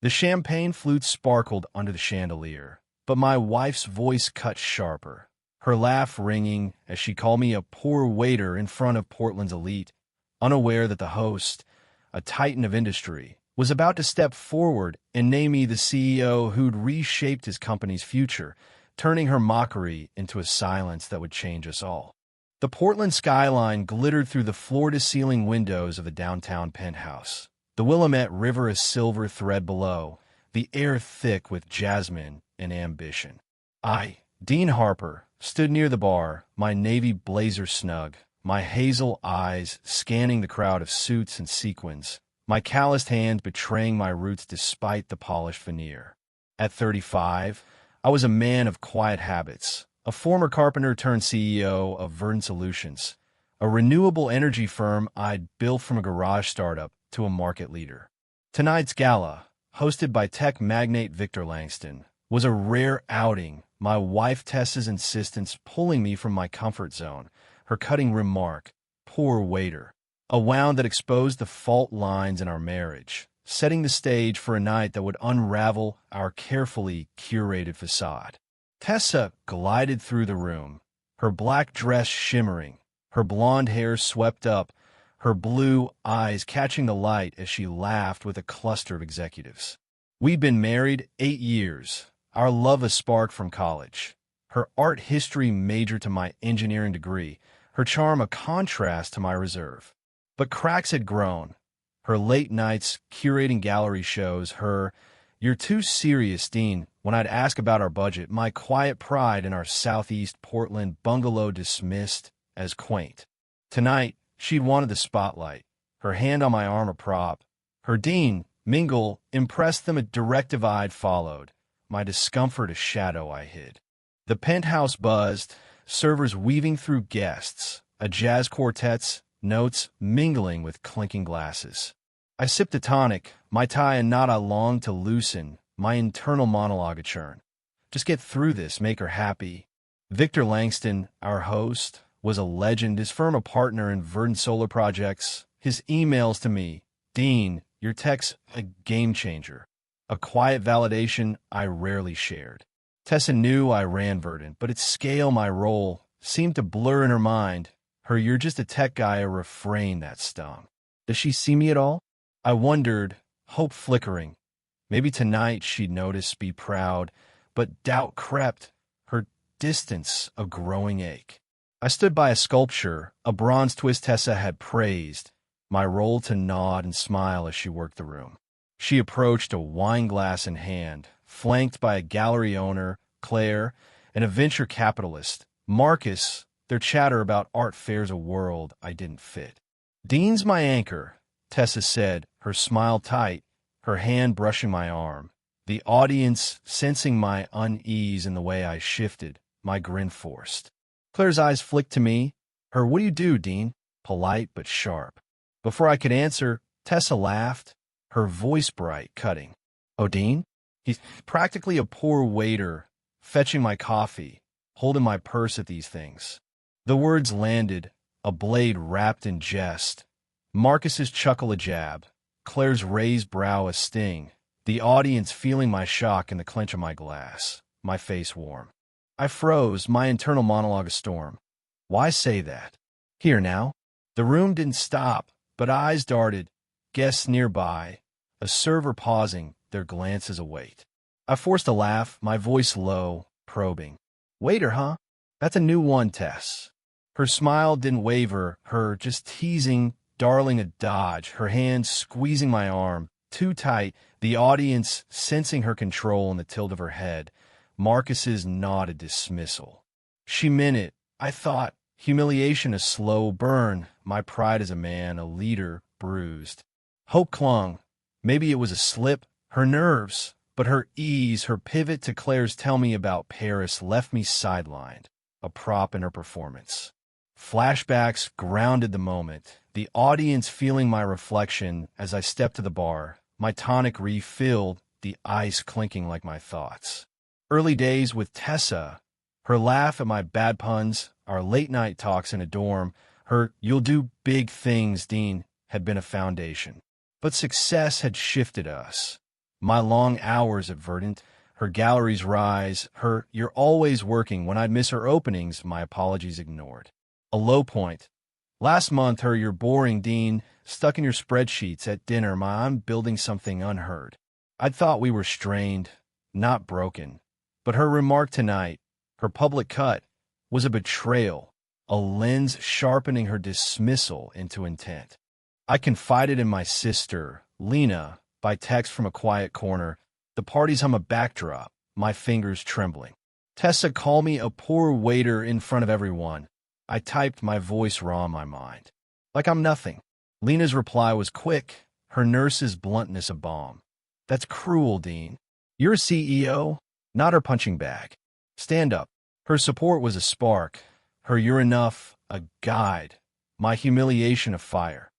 The champagne flute sparkled under the chandelier, but my wife's voice cut sharper, her laugh ringing as she called me a poor waiter in front of Portland's elite, unaware that the host, a titan of industry, was about to step forward and name me the CEO who'd reshaped his company's future, turning her mockery into a silence that would change us all. The Portland skyline glittered through the floor-to-ceiling windows of the downtown penthouse, the Willamette River a silver thread below, the air thick with jasmine and ambition. I, Dean Harper, stood near the bar, my navy blazer snug, my hazel eyes scanning the crowd of suits and sequins, my calloused hand betraying my roots despite the polished veneer. At 35, I was a man of quiet habits, a former carpenter turned CEO of Verdant Solutions, a renewable energy firm I'd built from a garage startup to a market leader. Tonight's gala, hosted by tech magnate Victor Langston, was a rare outing, my wife Tessa's insistence pulling me from my comfort zone, her cutting remark, "Poor waiter," a wound that exposed the fault lines in our marriage, setting the stage for a night that would unravel our carefully curated facade. Tessa glided through the room, her black dress shimmering, her blonde hair swept up, her blue eyes catching the light as she laughed with a cluster of executives. We'd been married 8 years, our love a spark from college, her art history major to my engineering degree, her charm a contrast to my reserve. But cracks had grown, her late nights curating gallery shows, her "You're too serious, Dean," when I'd ask about our budget, my quiet pride in our southeast Portland bungalow dismissed as quaint. Tonight, she'd wanted the spotlight, her hand on my arm a prop. Her "Dean, mingle," impressed them, a directive I'd followed, my discomfort a shadow I hid. The penthouse buzzed, servers weaving through guests, a jazz quartet's notes mingling with clinking glasses. I sipped a tonic, my tie a knot I longed to loosen, my internal monologue a churn. Just get through this, make her happy. Victor Langston, our host, was a legend, his firm a partner in Verdant Solar projects, his emails to me, "Dean, your tech's a game changer," a quiet validation I rarely shared. Tessa knew I ran Verdant, but its scale, my role, seemed to blur in her mind, her "you're just a tech guy" a refrain that stung. Does she see me at all? I wondered, hope flickering. Maybe tonight she'd notice, be proud, but doubt crept, her distance a growing ache. I stood by a sculpture, a bronze twist Tessa had praised, my role to nod and smile as she worked the room. She approached, a wine glass in hand, flanked by a gallery owner, Claire, and a venture capitalist, Marcus, their chatter about art fairs a world I didn't fit. "Dean's my anchor," Tessa said, her smile tight, her hand brushing my arm. The audience sensing my unease in the way I shifted, my grin forced. Claire's eyes flicked to me, her "What do you do, Dean?" polite but sharp. Before I could answer, Tessa laughed, her voice bright, cutting. "Oh, Dean? He's practically a poor waiter, fetching my coffee, holding my purse at these things." The words landed, a blade wrapped in jest. Marcus's chuckle a jab, Claire's raised brow a sting, the audience feeling my shock in the clench of my glass, my face warm. I froze, my internal monologue a storm. Why say that? Here now. The room didn't stop, but eyes darted, guests nearby, a server pausing, their glances await. I forced a laugh, my voice low, probing. "Waiter, huh? That's a new one, Tess." Her smile didn't waver, her just teasing, darling a dodge, her hand squeezing my arm, too tight, the audience sensing her control in the tilt of her head. Marcus's nod a dismissal. She meant it, I thought, humiliation a slow burn, my pride as a man, a leader, bruised. Hope clung. Maybe it was a slip, her nerves, but her ease, her pivot to Claire's "tell me about Paris" left me sidelined, a prop in her performance. Flashbacks grounded the moment, the audience feeling my reflection as I stepped to the bar, my tonic refilled, the ice clinking like my thoughts. Early days with Tessa, her laugh at my bad puns, our late-night talks in a dorm, her "you'll do big things, Dean," had been a foundation. But success had shifted us. My long hours at Verdant, her gallery's rise, her "you're always working" when I'd miss her openings, my apologies ignored. A low point. Last month, her "you're boring, Dean," stuck in your spreadsheets at dinner, my "I'm building something" unheard. I'd thought we were strained, not broken. But her remark tonight, her public cut, was a betrayal, a lens sharpening her dismissal into intent. I confided in my sister, Lena, by text from a quiet corner. The party's a backdrop, my fingers trembling. Tessa called me a poor waiter in front of everyone. I typed, my voice raw in my mind. Like I'm nothing. Lena's reply was quick, her nurse's bluntness a balm. That's cruel, Dean. You're a CEO, not her punching bag. Stand up. Her support was a spark, her "you're enough" a guide, my humiliation a fire.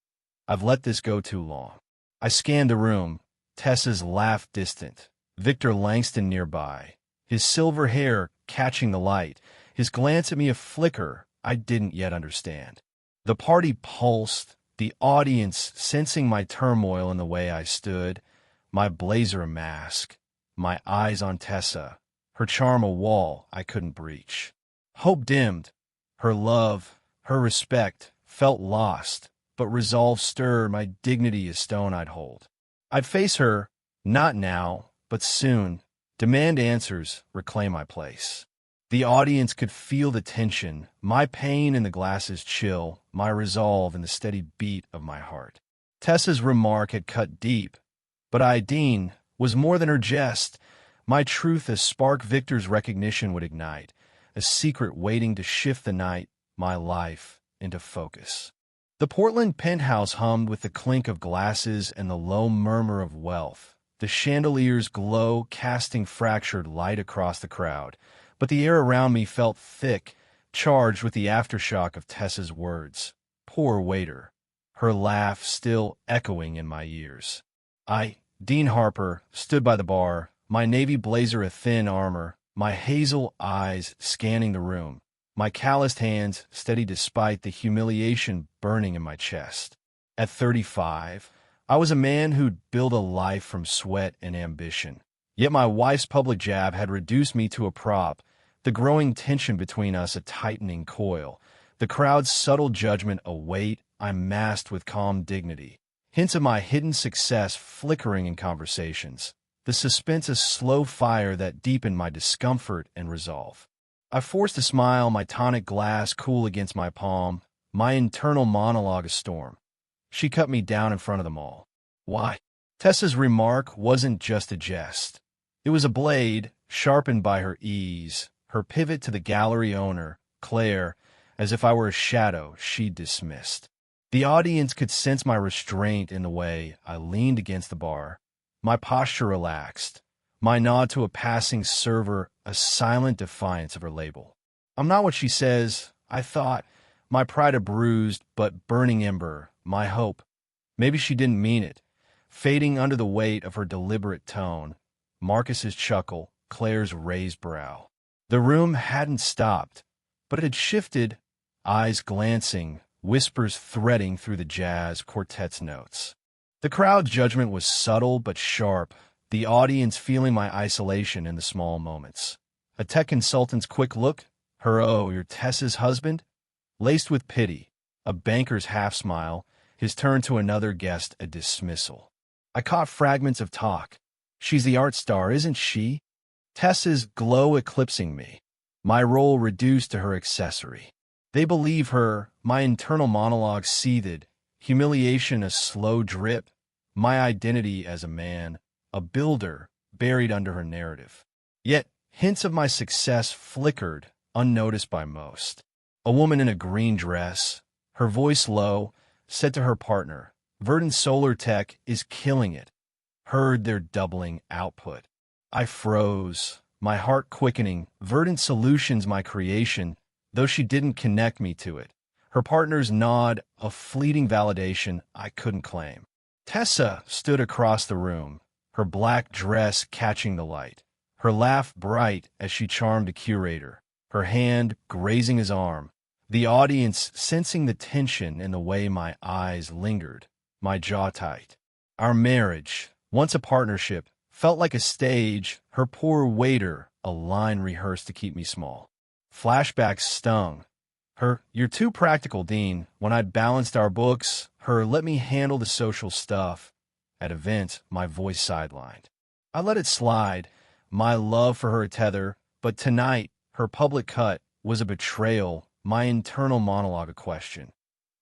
I've let this go too long. I scanned the room, Tessa's laugh distant, Victor Langston nearby, his silver hair catching the light, his glance at me a flicker I didn't yet understand. The party pulsed, the audience sensing my turmoil in the way I stood, my blazer a mask, my eyes on Tessa, her charm a wall I couldn't breach. Hope dimmed, her love, her respect felt lost, but resolve stirred my dignity a stone I'd hold. I'd face her, not now, but soon, demand answers, reclaim my place. The audience could feel the tension, my pain in the glass's chill, my resolve in the steady beat of my heart. Tessa's remark had cut deep, but I, Dean, was more than her jest, my truth a spark Victor's recognition would ignite, a secret waiting to shift the night, my life, into focus. The Portland penthouse hummed with the clink of glasses and the low murmur of wealth, the chandelier's glow casting fractured light across the crowd, but the air around me felt thick, charged with the aftershock of Tessa's words. Poor waiter, her laugh still echoing in my ears. I, Dean Harper, stood by the bar, my navy blazer a thin armor, my hazel eyes scanning the room, my calloused hands steady despite the humiliation burning in my chest. At 35, I was a man who'd built a life from sweat and ambition. Yet my wife's public jab had reduced me to a prop, the growing tension between us a tightening coil, the crowd's subtle judgment a weight I masked with calm dignity, hints of my hidden success flickering in conversations, the suspense a slow fire that deepened my discomfort and resolve. I forced a smile, my tonic glass cool against my palm, my internal monologue a storm. She cut me down in front of them all. Why? Tessa's remark wasn't just a jest. It was a blade, sharpened by her ease, her pivot to the gallery owner, Claire, as if I were a shadow she'd dismissed. The audience could sense my restraint in the way I leaned against the bar, my posture relaxed, my nod to a passing server a silent defiance of her label. I'm not what she says, I thought, my pride a bruised but burning ember, my hope. Maybe she didn't mean it. Fading under the weight of her deliberate tone, Marcus's chuckle, Claire's raised brow. The room hadn't stopped, but it had shifted, eyes glancing, whispers threading through the jazz quartet's notes. The crowd's judgment was subtle but sharp, the audience feeling my isolation in the small moments. A tech consultant's quick look, her "oh, you're Tessa's husband?" laced with pity, a banker's half-smile, his turn to another guest a dismissal. I caught fragments of talk. She's the art star, isn't she? Tessa's glow eclipsing me, my role reduced to her accessory. They believe her, my internal monologue seethed, humiliation a slow drip, my identity as a man, a builder, buried under her narrative. Yet hints of my success flickered, unnoticed by most. A woman in a green dress, her voice low, said to her partner, "Verdant Solar Tech is killing it." Heard their doubling output. I froze, my heart quickening. Verdant Solutions my creation, though she didn't connect me to it. Her partner's nod, a fleeting validation I couldn't claim. Tessa stood across the room, her black dress catching the light, her laugh bright as she charmed a curator, her hand grazing his arm, the audience sensing the tension in the way my eyes lingered, my jaw tight. Our marriage, once a partnership, Felt like a stage, her poor waiter, a line rehearsed to keep me small. Flashbacks stung. Her, "You're too practical, Dean," when I'd balanced our books. Her, "Let me handle the social stuff." At events, my voice sidelined. I let it slide, my love for her a tether, but tonight, her public cut was a betrayal, my internal monologue a question.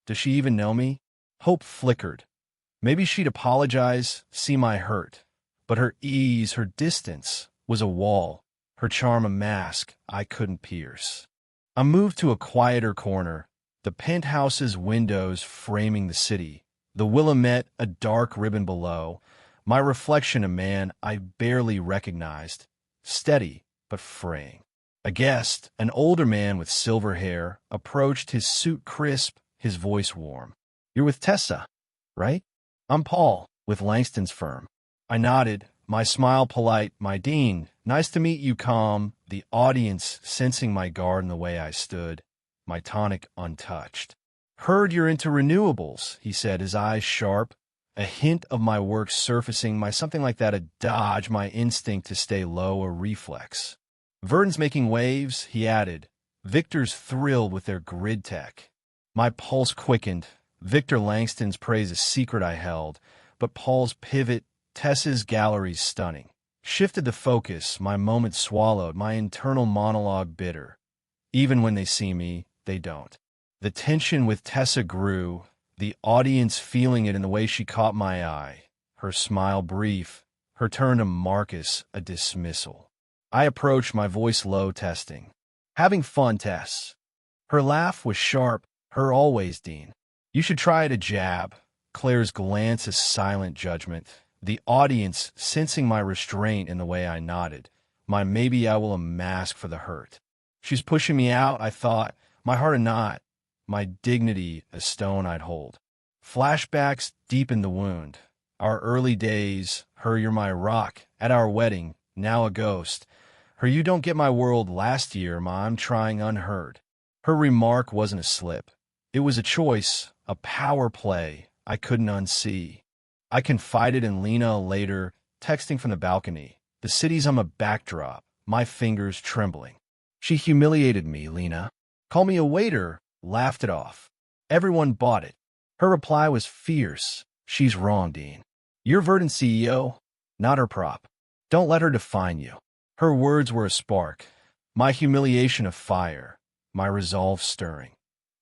Does she even know me? Hope flickered. Maybe she'd apologize, see my hurt. But her ease, her distance, was a wall, her charm a mask I couldn't pierce. I moved to a quieter corner, the penthouse's windows framing the city, the Willamette a dark ribbon below, my reflection a man I barely recognized, steady but fraying. A guest, an older man with silver hair, approached, his suit crisp, his voice warm. "You're with Tessa, right?" "I'm Paul, with Langston's firm." I nodded, my smile polite. "My Dean, nice to meet you," calm, the audience sensing my guard in the way I stood, my tonic untouched. "Heard you're into renewables," he said, his eyes sharp, a hint of my work surfacing, my something like that, a dodge, my instinct to stay low, a reflex. "Verdon's making waves," he added. "Victor's thrilled with their grid tech." My pulse quickened. Victor Langston's praise a secret I held, but Paul's pivot, Tessa's gallery's stunning, shifted the focus, my moment swallowed, my internal monologue bitter. Even when they see me, they don't. The tension with Tessa grew, the audience feeling it in the way she caught my eye, her smile brief, her turn to Marcus a dismissal. I approached, my voice low, testing. "Having fun, Tess." Her laugh was sharp, her always, Dean. "You should try it," a jab, Claire's glance a silent judgment, the audience sensing my restraint in the way I nodded, my "maybe I will" a mask for the hurt. She's pushing me out, I thought, my heart a knot, my dignity a stone I'd hold. Flashbacks deepened the wound. Our early days, her "You're my rock," at our wedding, now a ghost. Her "You don't get my world" last year, my "I'm trying" unheard. Her remark wasn't a slip. It was a choice, a power play I couldn't unsee. I confided in Lena later, texting from the balcony. "The city's on a backdrop," my fingers trembling. "She humiliated me, Lena. Call me a waiter," laughed it off. Everyone bought it. Her reply was fierce. "She's wrong, Dean. You're Verdant's CEO, not her prop. Don't let her define you." Her words were a spark, my humiliation a fire, my resolve stirring.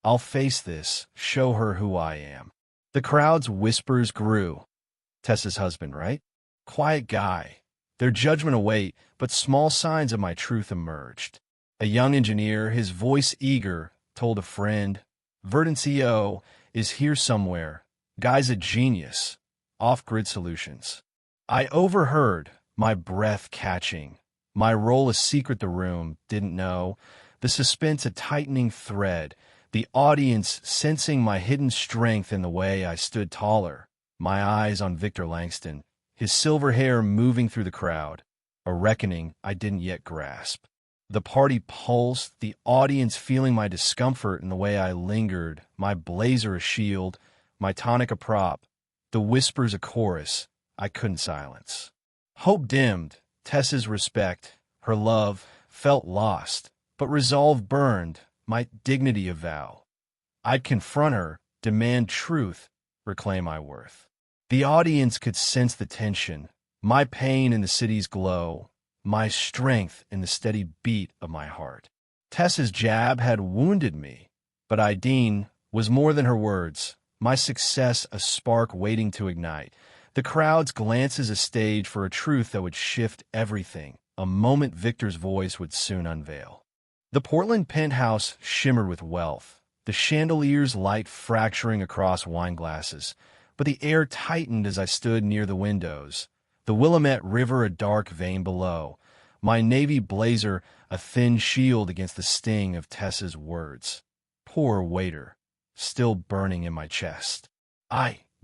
"I'll face this, show her who I am." The crowd's whispers grew. "Tessa's husband, right? Quiet guy." Their judgment await, but small signs of my truth emerged. A young engineer, his voice eager, told a friend, "Verdant's EO is here somewhere. Guy's a genius. Off-grid solutions." I overheard, my breath catching. My role a secret the room didn't know. The suspense a tightening thread. The audience sensing my hidden strength in the way I stood taller. My eyes on Victor Langston, his silver hair moving through the crowd. A reckoning I didn't yet grasp. The party pulsed, the audience feeling my discomfort in the way I lingered, my blazer a shield, my tonic a prop, the whispers a chorus I couldn't silence. Hope dimmed, Tessa's respect, her love, felt lost, but resolve burned, my dignity a vow. I'd confront her, demand truth, reclaim my worth. The audience could sense the tension, my pain in the city's glow, my strength in the steady beat of my heart. Tessa's jab had wounded me, but Ideen was more than her words, my success a spark waiting to ignite. The crowd's glances a stage for a truth that would shift everything, a moment Victor's voice would soon unveil. The Portland penthouse shimmered with wealth, the chandelier's light fracturing across wine glasses, but the air tightened as I stood near the windows, the Willamette River a dark vein below, my navy blazer a thin shield against the sting of Tessa's words. Poor waiter, still burning in my chest.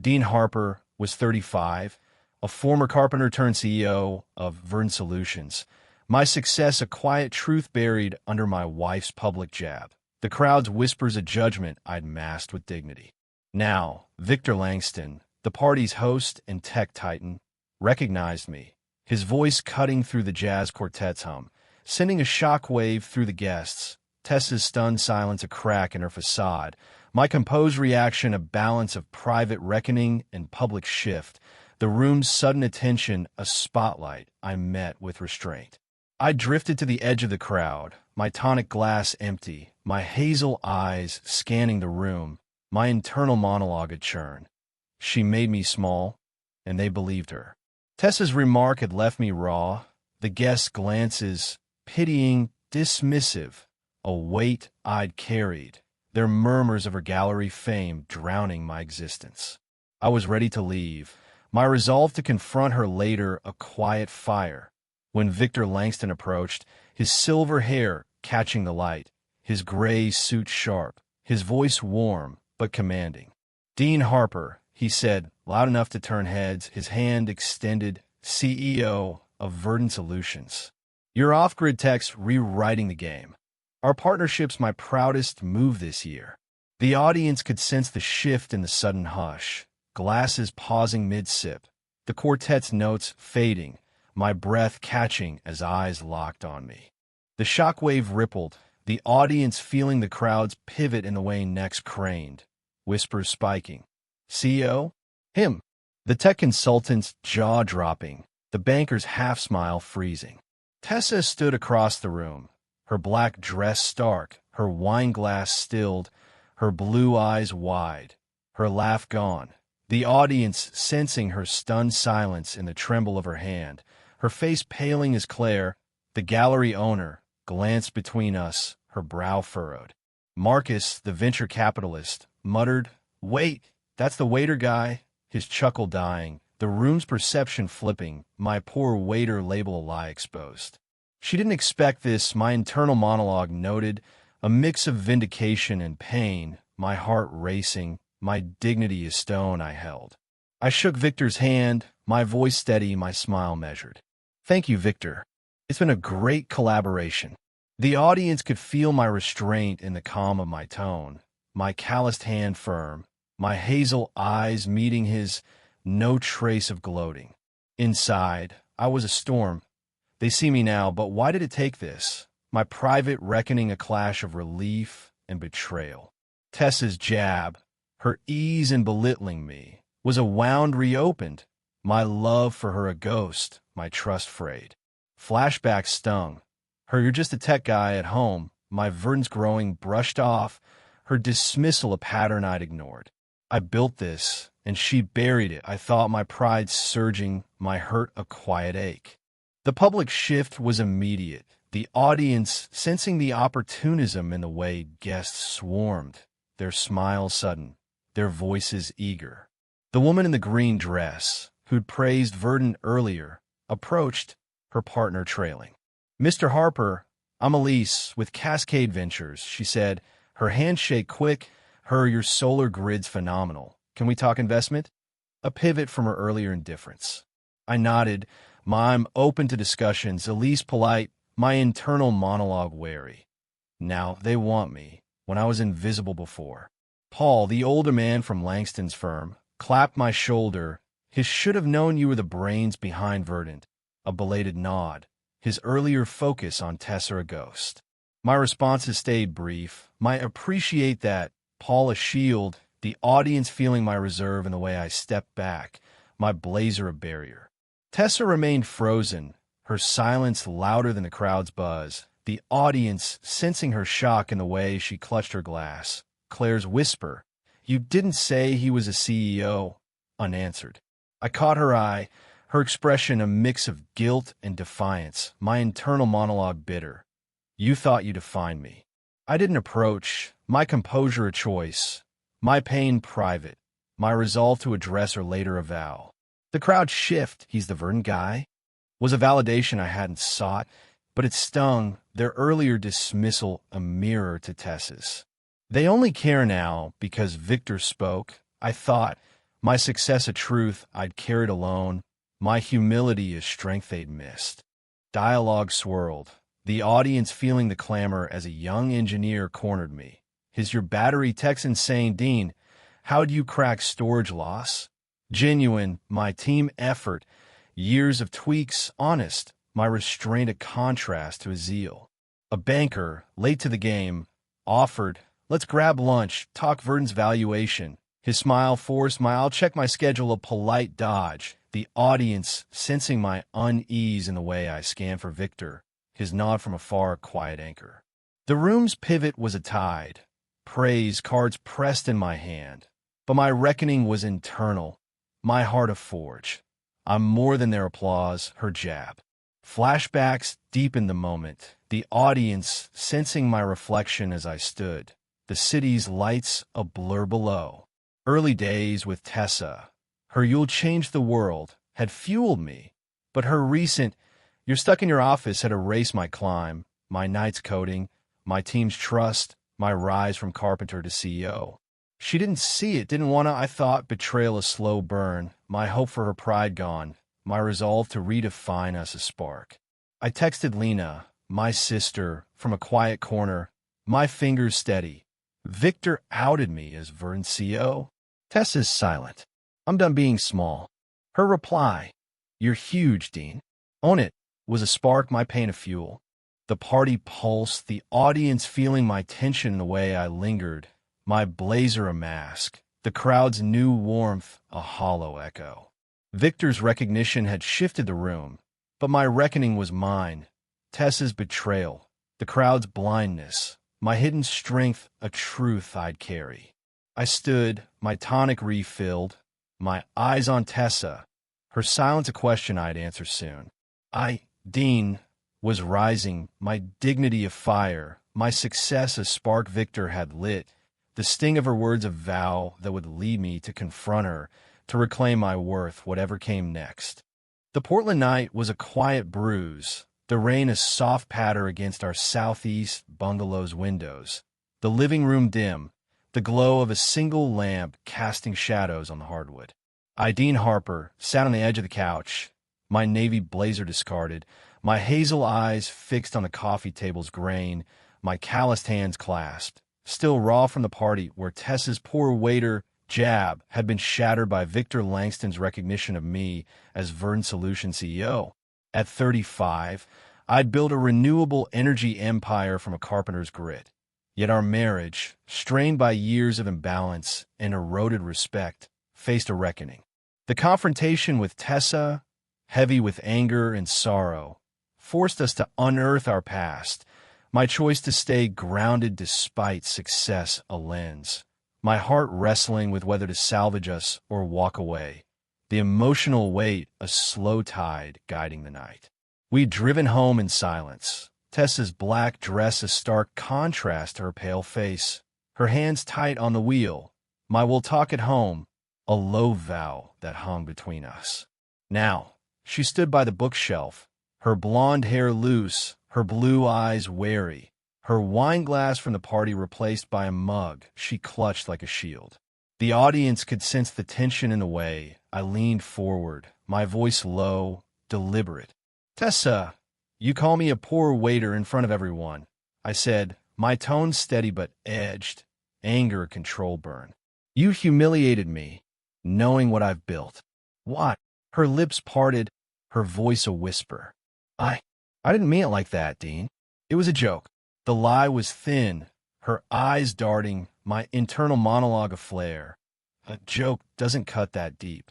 Dean Harper, was 35, a former carpenter turned CEO of Vern Solutions. My success a quiet truth buried under my wife's public jab. The crowd's whispers a judgment I'd masked with dignity. Now, Victor Langston, the party's host and tech titan, recognized me. his voice cutting through the jazz quartet's hum, sending a shockwave through the guests. Tessa's stunned silence a crack in her facade, my composed reaction a balance of private reckoning and public shift, the room's sudden attention a spotlight I met with restraint. I drifted to the edge of the crowd, my tonic glass empty, my hazel eyes scanning the room, my internal monologue a churn. She made me small, and they believed her. Tessa's remark had left me raw, the guests' glances pitying, dismissive, a weight I'd carried, their murmurs of her gallery fame drowning my existence. I was ready to leave, my resolve to confront her later a quiet fire, when Victor Langston approached, his silver hair catching the light, his gray suit sharp, his voice warm but commanding. "Dean Harper," he said, loud enough to turn heads, his hand extended, "CEO of Verdant Solutions. Your off-grid tech's rewriting the game. Our partnership's my proudest move this year." The audience could sense the shift in the sudden hush, glasses pausing mid-sip, the quartet's notes fading, my breath catching as eyes locked on me. The shockwave rippled, the audience feeling the crowd's pivot in the way necks craned, whispers spiking. "CEO? Him." The tech consultant's jaw dropping, the banker's half-smile freezing. Tessa stood across the room, her black dress stark, her wine glass stilled, her blue eyes wide, her laugh gone. The audience sensing her stunned silence in the tremble of her hand, her face paling as Claire, the gallery owner, glanced between us, her brow furrowed. Marcus, the venture capitalist, muttered, "Wait, that's the waiter guy," his chuckle dying, the room's perception flipping, my poor waiter label a lie exposed. She didn't expect this, my internal monologue noted, a mix of vindication and pain, my heart racing, my dignity a stone I held. I shook Victor's hand, my voice steady, my smile measured. "Thank you, Victor. It's been a great collaboration." The audience could feel my restraint in the calm of my tone, my calloused hand firm, my hazel eyes meeting his, no trace of gloating. Inside, I was a storm. They see me now, but why did it take this? My private reckoning a clash of relief and betrayal. Tessa's jab, her ease in belittling me, was a wound reopened, my love for her a ghost, my trust frayed. Flashbacks stung. Her "you're just a tech guy at home," my verdance growing brushed off, her dismissal a pattern I'd ignored. I built this, and she buried it. I thought, my pride surging, my hurt a quiet ache. The public shift was immediate, the audience sensing the opportunism in the way guests swarmed, their smiles sudden, their voices eager. The woman in the green dress, who'd praised Verdant earlier, approached, her partner trailing. "Mr. Harper, I'm Elise with Cascade Ventures," she said, her handshake quick, "your solar grid's phenomenal. Can we talk investment?" A pivot from her earlier indifference. I nodded, I'm open to discussions, Elise polite, my internal monologue wary. Now they want me, when I was invisible before. Paul, the older man from Langston's firm, clapped my shoulder, his "should have known you were the brains behind Verdant," a belated nod, his earlier focus on Tessa a ghost. My responses stayed brief, my "appreciate that," Paul a shield, the audience feeling my reserve in the way I stepped back, my blazer a barrier. Tessa remained frozen, her silence louder than the crowd's buzz, the audience sensing her shock in the way she clutched her glass. Claire's whisper, "You didn't say he was a CEO," unanswered. I caught her eye, her expression a mix of guilt and defiance, my internal monologue bitter. "You thought you defined me." I didn't approach, my composure a choice, my pain private, my resolve to address her later avow. The crowd shift, "He's the Verdant guy," was a validation I hadn't sought, but it stung, their earlier dismissal a mirror to Tessa's. They only care now because Victor spoke, I thought, my success a truth I'd carried alone, my humility a strength they'd missed. Dialogue swirled, the audience feeling the clamor as a young engineer cornered me. "Is your battery tech's insane, Dean? How'd you crack storage loss?" Genuine, my team effort, Years of tweaks, honest, my restraint a contrast to his zeal. A banker, late to the game, offered, let's grab lunch, talk Verdon's valuation. His smile forced my I'll check my schedule a polite dodge, the audience sensing my unease in the way I scanned for Victor, his nod from afar a quiet anchor. The room's pivot was a tide, praise cards pressed in my hand, but my reckoning was internal, my heart a forge. I'm more than their applause, her jab. Flashbacks deepened the moment, the audience sensing my reflection as I stood, the city's lights a blur below. Early days with Tessa, her "you'll change the world" had fueled me, but her recent "you're stuck in your office" had erased my climb, my night's coding, my team's trust, my rise from carpenter to CEO. She didn't see it, didn't want to, I thought, betrayal a slow burn, my hope for her pride gone, my resolve to redefine us a spark. I texted Lena, my sister, from a quiet corner, my fingers steady. Victor outed me as Vern's CEO. Tessa's silent. I'm done being small. Her reply, you're huge, Dean. Own it, was a spark, my pain a fuel. The party pulsed, the audience feeling my tension in the way I lingered, my blazer a mask, the crowd's new warmth a hollow echo. Victor's recognition had shifted the room, but my reckoning was mine. Tessa's betrayal, the crowd's blindness, my hidden strength a truth I'd carry. I stood, my tonic refilled, my eyes on Tessa, her silence a question I'd answer soon. Dean, was rising, my dignity afire, my success a spark Victor had lit, the sting of her words a vow that would lead me to confront her, to reclaim my worth, whatever came next. The Portland night was a quiet bruise, the rain a soft patter against our southeast bungalow's windows, the living room dim, the glow of a single lamp casting shadows on the hardwood. Dean Harper, sat on the edge of the couch, my navy blazer discarded, my hazel eyes fixed on the coffee table's grain, my calloused hands clasped, still raw from the party where Tessa's poor waiter jab had been shattered by Victor Langston's recognition of me as Vern Solution CEO. At 35, I'd built a renewable energy empire from a carpenter's grit. Yet our marriage, strained by years of imbalance and eroded respect, faced a reckoning. The confrontation with Tessa, heavy with anger and sorrow, forced us to unearth our past, my choice to stay grounded despite success a lens, my heart wrestling with whether to salvage us or walk away, the emotional weight a slow tide guiding the night. We'd driven home in silence, Tessa's black dress a stark contrast to her pale face, her hands tight on the wheel, my "we'll talk at home," a low vow that hung between us. Now, she stood by the bookshelf, her blonde hair loose, her blue eyes wary, her wine glass from the party replaced by a mug she clutched like a shield. The audience could sense the tension in the way I leaned forward, my voice low, deliberate. "Tessa, you call me a poor waiter in front of everyone," I said, my tone steady but edged, anger a control burn. "You humiliated me, knowing what I've built." "What?" Her lips parted, her voice a whisper. I didn't mean it like that, Dean. It was a joke." The lie was thin, her eyes darting, my internal monologue aflare. A joke doesn't cut that deep.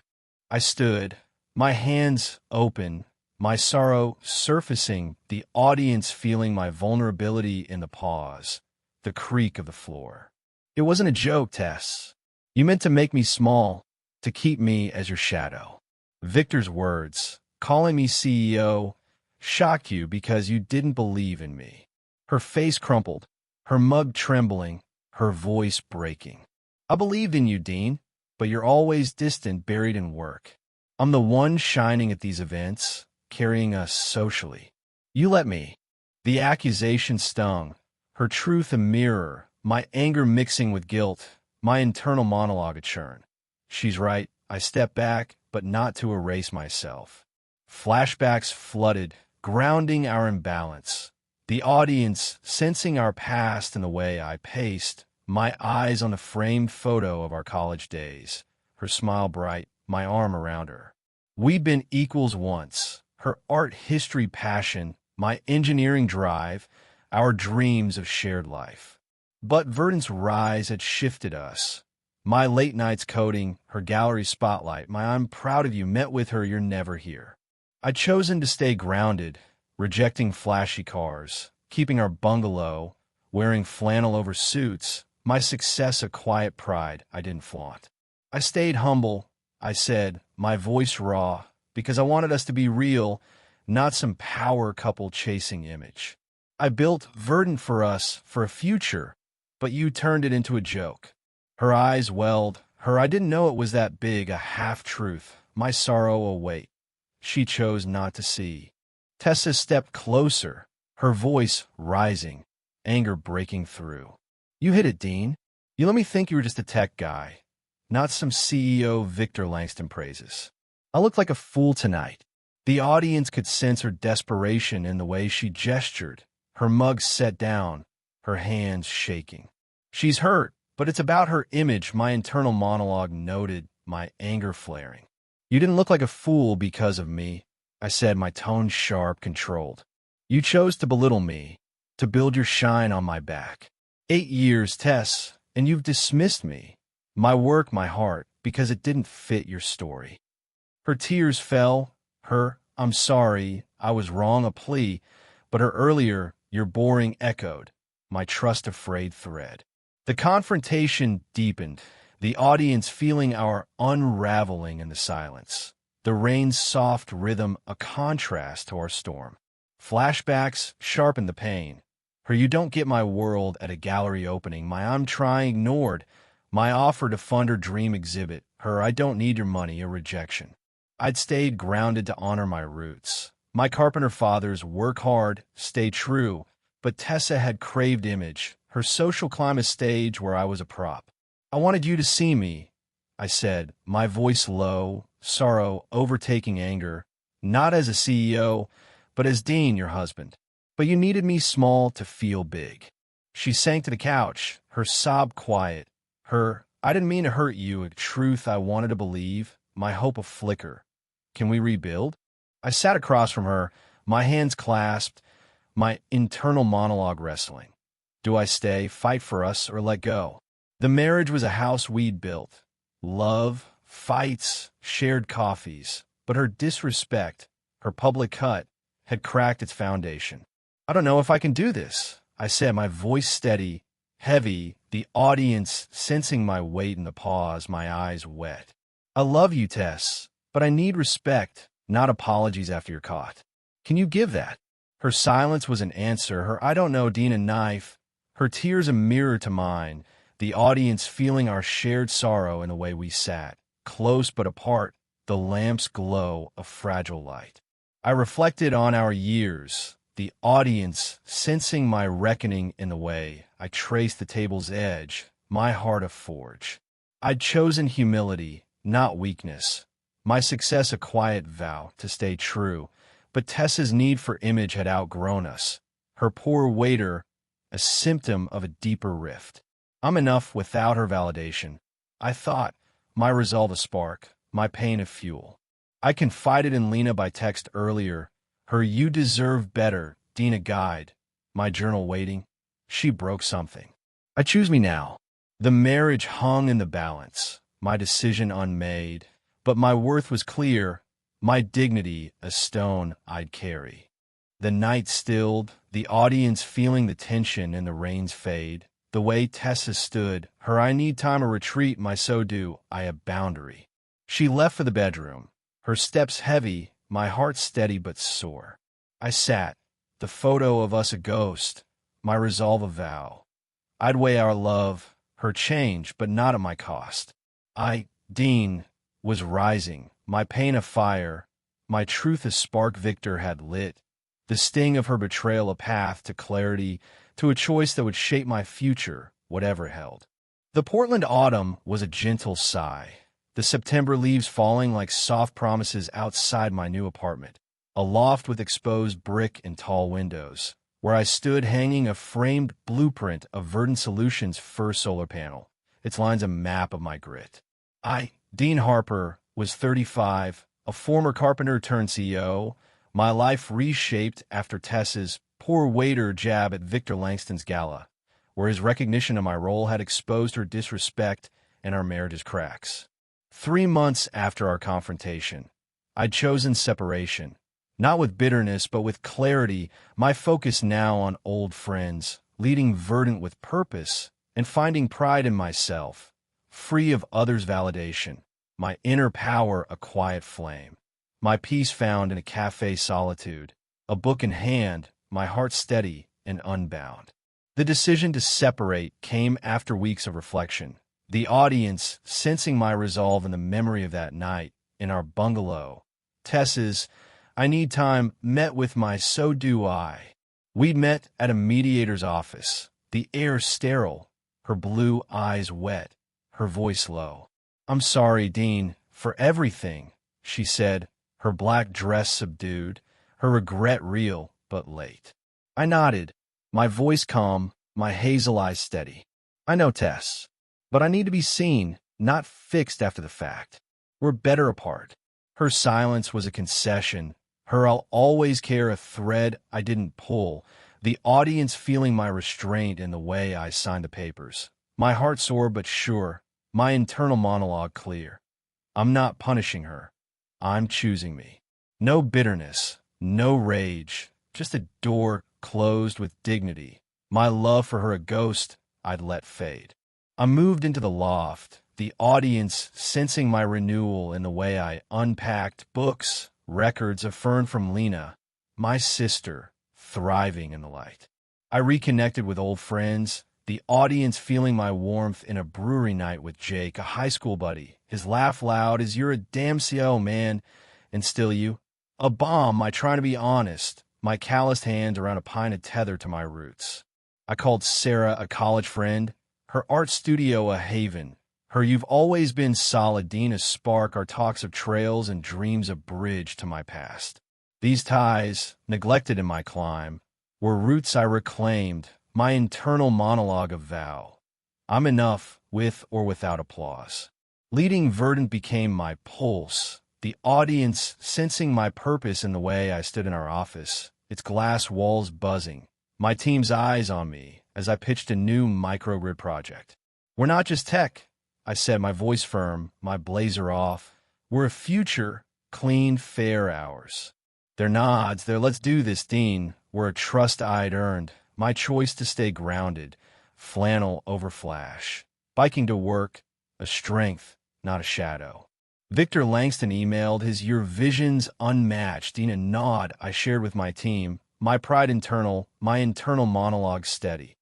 I stood, my hands open, my sorrow surfacing, the audience feeling my vulnerability in the pause, the creak of the floor. "It wasn't a joke, Tess. You meant to make me small, to keep me as your shadow." Victor's words, calling me CEO, shocked you because you didn't believe in me. Her face crumpled, her mug trembling, her voice breaking. "I believed in you, Dean, but you're always distant, buried in work. I'm the one shining at these events, carrying us socially. You let me." The accusation stung, her truth a mirror, my anger mixing with guilt, my internal monologue a churn. She's right, I stepped back, but not to erase myself. Flashbacks flooded, grounding our imbalance. The audience sensing our past in the way I paced, my eyes on the framed photo of our college days, her smile bright, my arm around her. We'd been equals once. Her art history passion, my engineering drive, our dreams of shared life. But Verdant's rise had shifted us. My late nights coding, her gallery spotlight, my "I'm proud of you" met with her "you're never here." I'd chosen to stay grounded, rejecting flashy cars, keeping our bungalow, wearing flannel over suits, my success a quiet pride I didn't flaunt. I stayed humble, I said, my voice raw, because I wanted us to be real, not some power couple chasing image. I built Verdant for us, for a future, but you turned it into a joke. Her eyes welled, I didn't know it was that big, a half-truth, my sorrow a weight. She chose not to see. Tessa stepped closer, her voice rising, anger breaking through. You hit it, Dean. You let me think you were just a tech guy, not some CEO Victor Langston praises. I looked like a fool tonight. The audience could sense her desperation in the way she gestured, her mug set down, her hands shaking. She's hurt, but it's about her image, my internal monologue noted, my anger flaring. You didn't look like a fool because of me, I said, my tone sharp, controlled. You chose to belittle me, to build your shine on my back. 8 years, Tess, and you've dismissed me, my work, my heart, because it didn't fit your story. Her tears fell, her "I'm sorry, I was wrong" a plea, but her earlier "you're boring" echoed, my trust-afraid thread. The confrontation deepened, the audience feeling our unraveling in the silence. The rain's soft rhythm a contrast to our storm. Flashbacks sharpened the pain. Her "you don't get my world" at a gallery opening, my "I'm trying" ignored, my offer to fund her dream exhibit, her "I don't need your money" a rejection. I'd stayed grounded to honor my roots. My carpenter fathers work hard, stay true, but Tessa had craved image, her social climb a stage where I was a prop. I wanted you to see me, I said, my voice low, sorrow overtaking anger, not as a CEO, but as Dean, your husband. But you needed me small to feel big. She sank to the couch, her sob quiet, her "I didn't mean to hurt you" a truth I wanted to believe, my hope a flicker. Can we rebuild? I sat across from her, my hands clasped, my internal monologue wrestling. Do I stay, fight for us, or let go? The marriage was a house we'd built. Love, fights, shared coffees. But her disrespect, her public cut, had cracked its foundation. I don't know if I can do this, I said, my voice steady, heavy, the audience sensing my weight in the pause, my eyes wet. I love you, Tess, but I need respect, not apologies after you're caught. Can you give that? Her silence was an answer, her "I don't know" Dean a knife, her tears a mirror to mine, the audience feeling our shared sorrow in the way we sat, close but apart, the lamp's glow a fragile light. I reflected on our years, the audience sensing my reckoning in the way I traced the table's edge, my heart a forge. I'd chosen humility, not weakness, my success a quiet vow to stay true, but Tessa's need for image had outgrown us, her poor waiter a symptom of a deeper rift. I'm enough without her validation, I thought, my resolve a spark, my pain a fuel. I confided in Lena by text earlier, her "you deserve better" Dean a guide, my journal waiting. She broke something. I choose me now. The marriage hung in the balance, my decision unmade, but my worth was clear, my dignity a stone I'd carry. The night stilled, the audience feeling the tension in the rain's fade, the way Tessa stood, her "I need time a retreat", my "so do I" a boundary. She left for the bedroom, her steps heavy, my heart steady but sore. I sat, the photo of us a ghost, my resolve a vow. I'd weigh our love, her change, but not at my cost. Dean, was rising, my pain a fire, my truth a spark Victor had lit, the sting of her betrayal a path to clarity, to a choice that would shape my future, whatever it held. The Portland autumn was a gentle sigh, the September leaves falling like soft promises outside my new apartment, a loft with exposed brick and tall windows, where I stood hanging a framed blueprint of Verdant Solutions' first solar panel, its lines a map of my grit. Dean Harper, was 35, a former carpenter turned CEO, my life reshaped after Tess's poor waiter jab at Victor Langston's Gala, where his recognition of my role had exposed her disrespect and our marriage's cracks. 3 months after our confrontation, I'd chosen separation, not with bitterness, but with clarity, my focus now on old friends, leading Verdant with purpose, and finding pride in myself, free of others' validation, my inner power a quiet flame, my peace found in a cafe solitude, a book in hand, my heart steady and unbound. The decision to separate came after weeks of reflection, the audience sensing my resolve in the memory of that night in our bungalow. Tess's "I need time" met with my "so do I." We met at a mediator's office, the air sterile, her blue eyes wet, her voice low. "I'm sorry, Dean, for everything," she said, her black dress subdued, her regret real but late. I nodded, my voice calm, my hazel eyes steady. "I know, Tess, but I need to be seen, not fixed after the fact. We're better apart." Her silence was a concession, her "I'll always care" a thread I didn't pull, the audience feeling my restraint in the way I signed the papers. My heart sore but sure, my internal monologue clear. I'm not punishing her. I'm choosing me. No bitterness, no rage, just a door closed with dignity. My love for her a ghost I'd let fade. I moved into the loft, the audience sensing my renewal in the way I unpacked books, records, a fern from Lena, my sister, thriving in the light. I reconnected with old friends, the audience feeling my warmth in a brewery night with Jake, a high school buddy, his laugh loud as "You're a damn CO, man," and "Still you?" A bomb, my trying to be honest, my calloused hands around a pint of tether to my roots. I called Sarah a college friend, her art studio a haven, her "you've always been solid" Dean a spark, our talks of trails and dreams a bridge to my past. These ties, neglected in my climb, were roots I reclaimed, my internal monologue of vow. I'm enough, with or without applause. Leading Verdant became my pulse, the audience sensing my purpose in the way I stood in our office, its glass walls buzzing, my team's eyes on me as I pitched a new microgrid project. "We're not just tech," I said, my voice firm, my blazer off. "We're a future, clean, fair ours." Their nods, their "let's do this, Dean," were a trust I'd earned, my choice to stay grounded, flannel over flash. Biking to work, a strength, not a shadow. Victor Langston emailed his "your vision's unmatched" in a nod I shared with my team, my pride internal, my internal monologue steady.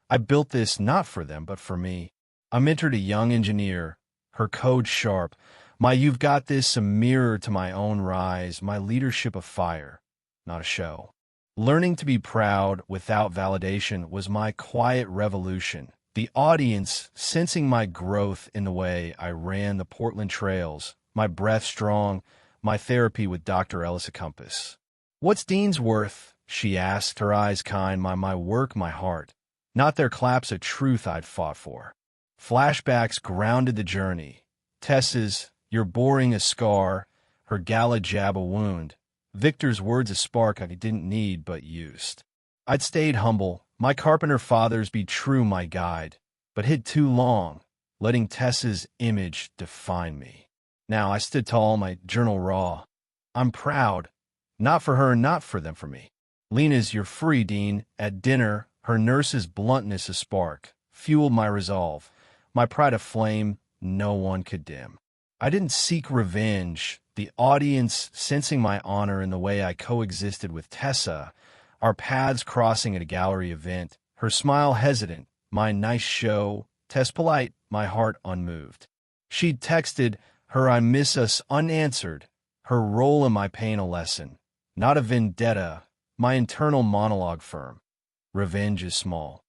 I built this not for them, but for me. I mentored a young engineer, her code sharp, my "you've got this" a mirror to my own rise, my leadership a fire, not a show. Learning to be proud without validation was my quiet revolution, the audience sensing my growth in the way I ran the Portland trails, my breath strong, my therapy with Dr. Ellis a compass. "What's Dean's worth?" she asked, her eyes kind, my work, my heart. Not their claps, a truth I'd fought for. Flashbacks grounded the journey. Tess's "you're boring" a scar, her Gala jab a wound. Victor's words a spark I didn't need but used. I'd stayed humble, my carpenter fathers be true my guide, but hid too long, letting Tess's image define me. Now I stood tall, my journal raw. I'm proud, not for her, not for them, for me. Lena's "you're free, Dean" at dinner, her nurse's bluntness a spark, fueled my resolve, my pride a flame no one could dim. I didn't seek revenge, the audience sensing my honor in the way I coexisted with Tessa, our paths crossing at a gallery event, her smile hesitant, my "nice show," Tess polite, my heart unmoved. She'd texted, her "I miss us" unanswered, her role in my pain a lesson, not a vendetta, my internal monologue firm. Revenge is small.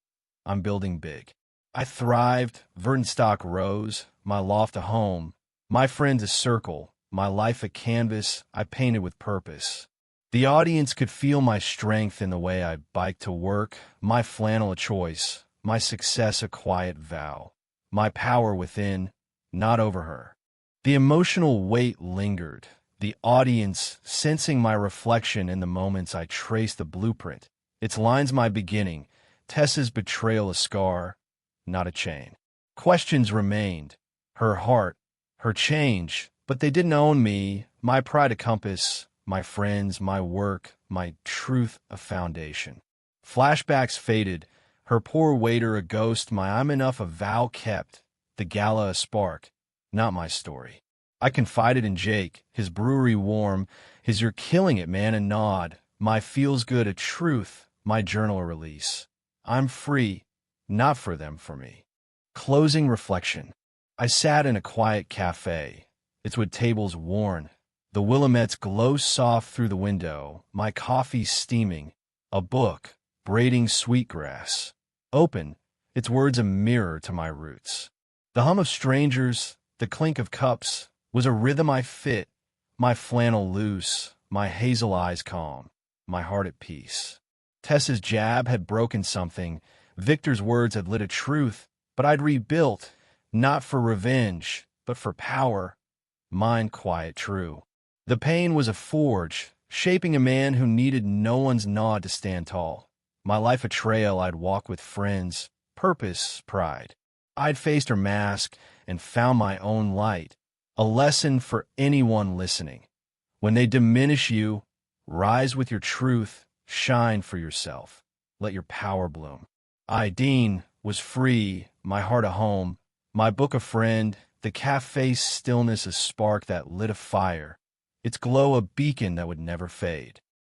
I'm building big. I thrived, Verdant stock rose, my loft a home, my friends a circle, my life a canvas I painted with purpose. The audience could feel my strength in the way I biked to work, my flannel a choice, my success a quiet vow, my power within, not over her. The emotional weight lingered, the audience sensing my reflection in the moments I trace the blueprint. Its lines my beginning, Tessa's betrayal a scar, not a chain. Questions remained, her heart, her change, but they didn't own me, my pride a compass, my friends, my work, my truth a foundation. Flashbacks faded, her poor waiter a ghost, my I'm enough a vow kept, the gala a spark, not my story. I confided in Jake, his brewery warm, his you're killing it, man, a nod, my feels good a truth, my journal a release. I'm free, not for them, for me. Closing reflection. I sat in a quiet cafe, its wood tables worn, the Willamettes glow soft through the window, my coffee steaming, a book, braiding sweetgrass. Open, its words a mirror to my roots. The hum of strangers, the clink of cups, was a rhythm I fit, my flannel loose, my hazel eyes calm, my heart at peace. Tessa's jab had broken something, Victor's words had lit a truth, but I'd rebuilt, not for revenge, but for power, mine quiet true. The pain was a forge, shaping a man who needed no one's nod to stand tall. My life a trail I'd walk with friends, purpose, pride. I'd faced her mask and found my own light, a lesson for anyone listening. When they diminish you, rise with your truth, shine for yourself. Let your power bloom. I, Dean, was free, my heart a home, my book a friend, the cafe's stillness a spark that lit a fire, its glow a beacon that would never fade.